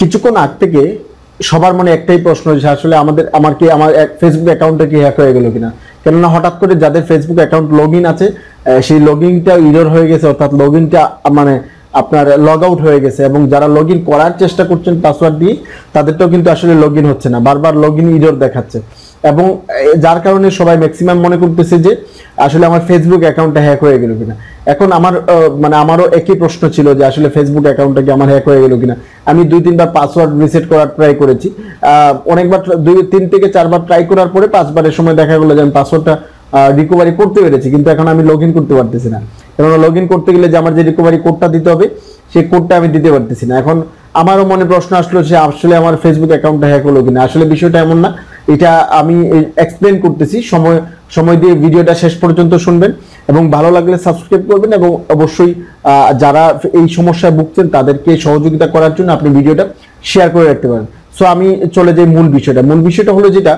কিছুক্ষণ আগ থেকে সবার মনে একটাই প্রশ্ন যে আসলে আমার ফেসবুক অ্যাকাউন্টটা কি হ্যাক হয়ে গেল কিনা। কেননা হঠাৎ করে যাদের ফেসবুক অ্যাকাউন্ট লগইন আছে সেই লগইনটা এরর হয়ে গেছে, অর্থাৎ লগইনটা মানে আপনার লগ আউট হয়ে গেছে, এবং যারা লগইন করার চেষ্টা করছেন পাসওয়ার্ড দিয়ে তাদেরটাও কিন্তু আসলে লগইন হচ্ছে না, বারবার লগইন এরর দেখাচ্ছে। এবং যার কারণে সবাই ম্যাক্সিমাম মনে করতেছে যে আসলে আমার ফেসবুক অ্যাকাউন্টটা হ্যাক হয়ে গেল কিনা। এখন আমারও একই প্রশ্ন ছিল যে আসলে ফেসবুক অ্যাকাউন্টটা কি আমার হ্যাক হয়ে গেল কিনা। আমি 2-3 বার পাসওয়ার্ড রিসেট করার ট্রাই করেছি, অনেকবার 2-3 থেকে 4 বার ট্রাই করার পরে 5বারের সময় দেখা গেলো যে আমি পাসওয়ার্ডটা রিকভারি করতে পেরেছি, কিন্তু এখন আমি লগ ইন করতে পারতেছি না। কেননা লগ ইন করতে গেলে যে আমার যে রিকভারি কোডটা দিতে হবে সেই কোডটা আমি দিতে পারতেছি না। এখন আমারও মনে প্রশ্ন আসলো যে আসলে আমার ফেসবুক অ্যাকাউন্টটা হ্যাক হলো কিনা। আসলে বিষয়টা এমন না, এটা আমি এক্সপ্লেন করতেছি, সময় দিয়ে ভিডিওটা শেষ পর্যন্ত শুনবেন এবং ভালো লাগলে সাবস্ক্রাইব করবেন, এবং অবশ্যই যারা এই সমস্যায় ভুগছেন তাদেরকে সহযোগিতা করার জন্য আপনি ভিডিওটা শেয়ার করে রাখতে পারেন। সো আমি চলে যাই মূল বিষয়টা হলো যেটা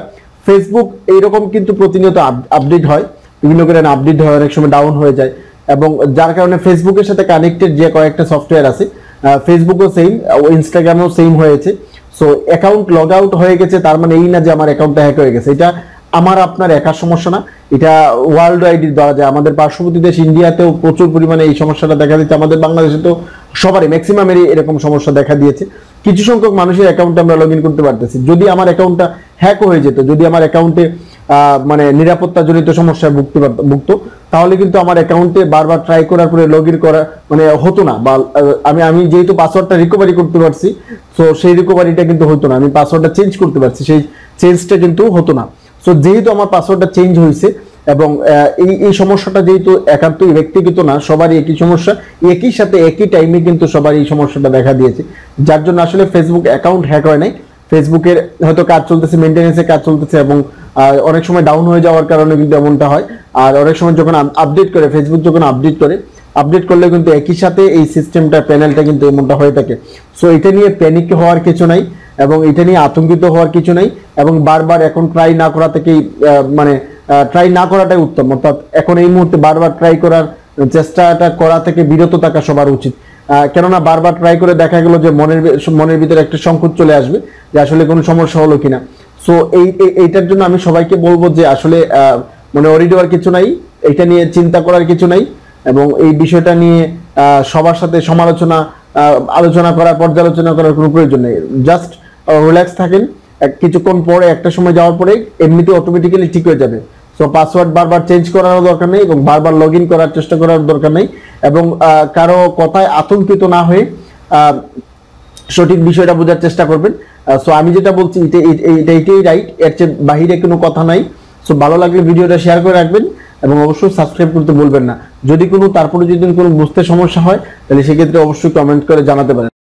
ফেসবুক এইরকম কিন্তু প্রতিনিয়ত আপডেট হয়, বিভিন্ন করে আপডেট হয়, অনেক সময় ডাউন হয়ে যায়, এবং যার কারণে ফেসবুকের সাথে কানেক্টেড যে কয়েকটা সফটওয়্যার আছে ফেসবুকও সেম, ইনস্টাগ্রামেও সেম হয়েছে। সো অ্যাকাউন্ট লগ আউট হয়ে গেছে তার মানে এই না যে আমার অ্যাকাউন্টটা হ্যাক হয়ে গেছে। এটা আমার আপনার একার সমস্যা না, এটা ওয়ার্ল্ড ওয়াইড ধরা যায়। আমাদের পার্শ্ববর্তী দেশ ইন্ডিয়াতেও প্রচুর পরিমাণে এই সমস্যাটা দেখা দিচ্ছে, আমাদের বাংলাদেশে তো সবারই ম্যাক্সিমামেরই এরকম সমস্যা দেখা দিয়েছে। কিছু সংখ্যক মানুষের অ্যাকাউন্টে আমরা লগ ইন করতে পারতেছি। যদি আমার অ্যাকাউন্টটা হ্যাক হয়ে যেত, যদি আমার অ্যাকাউন্টে মানে নিরাপত্তাজনিত সমস্যায় ভুগতো, তাহলে কিন্তু আমার অ্যাকাউন্টে বারবার ট্রাই করার পরে লগ ইন করা মানে হতো না, বা আমি যেহেতু পাসওয়ার্ডটা রিকভারি করতে পারছি, তো সেই রিকভারিটা কিন্তু হতো না। আমি পাসওয়ার্ডটা চেঞ্জ করতে পারছি, সেই চেঞ্জটা কিন্তু হতো না। সো যেহেতু আমার পাসওয়ার্ডটা চেঞ্জ হয়েছে, এবং এই সমস্যাটা যেহেতু একান্তই ব্যক্তিগত না, সবারই একই সমস্যা, একই সাথে একই টাইমে কিন্তু সবার এই সমস্যাটা দেখা দিয়েছে, যার জন্য আসলে ফেসবুক অ্যাকাউন্ট হ্যাক হয় নাই। ফেসবুকের হয়তো কাজ চলতেছে, মেইনটেনেন্সের কাজ চলতেছে, এবং অনেক সময় ডাউন হয়ে যাওয়ার কারণে কিন্তু এমনটা হয়। আর অনেক সময় যখন ফেসবুক যখন আপডেট করলে কিন্তু একই সাথে এই সিস্টেমটা প্যানেলটা কিন্তু এমনটা হয়ে থাকে। সো এটা নিয়ে প্যানিক হওয়ার কিছু নাই, এবং এটা নিয়ে আতঙ্কিত হওয়ার কিছু নাই, এবং বারবার এখন ট্রাই না করা থেকেই ট্রাই না করাটাই উত্তম। অর্থাৎ এখন এই মুহূর্তে বারবার ট্রাই করার চেষ্টাটা করা থেকে বিরত থাকা সবার উচিত। কেননা বারবার ট্রাই করে দেখা গেল যে মনের ভিতরে একটা সংকোচ চলে আসবে যে আসলে কোনো সমস্যা হলো কিনা। সো এইটার জন্য আমি সবাইকে বলবো যে আসলে মানে অরিড হওয়ার কিছু নাই, এটা নিয়ে চিন্তা করার কিছু নাই, এবং এই বিষয়টা নিয়ে সবার সাথে পর্যালোচনা করার কোনো প্রয়োজন নেই। জাস্ট রিল্যাক্স থাকেন, কিছুক্ষণ পরে একটা সময় যাওয়ার পরে এমনিতে অটোমেটিক্যালি ঠিক হয়ে যাবে। সো পাসওয়ার্ড বারবার চেঞ্জ করার দরকার নেই, এবং বারবার লগ ইন করার চেষ্টা করার দরকার নেই, এবং কারো কথায় আতঙ্কিত না হয়ে সঠিক বিষয়টা বোঝার চেষ্টা করবেন। সো আমি যেটা বলছি এইটাই রাইট, এর চেয়ে বাহিরে কোনো কথা নাই। সো ভালো লাগলে ভিডিওটা শেয়ার করে রাখবেন, এবং অবশ্যই সাবস্ক্রাইব করতে বলবেন না। যদি কোনো বুঝতে সমস্যা হয় তাহলে সেক্ষেত্রে অবশ্যই কমেন্ট করে জানাতে পারেন।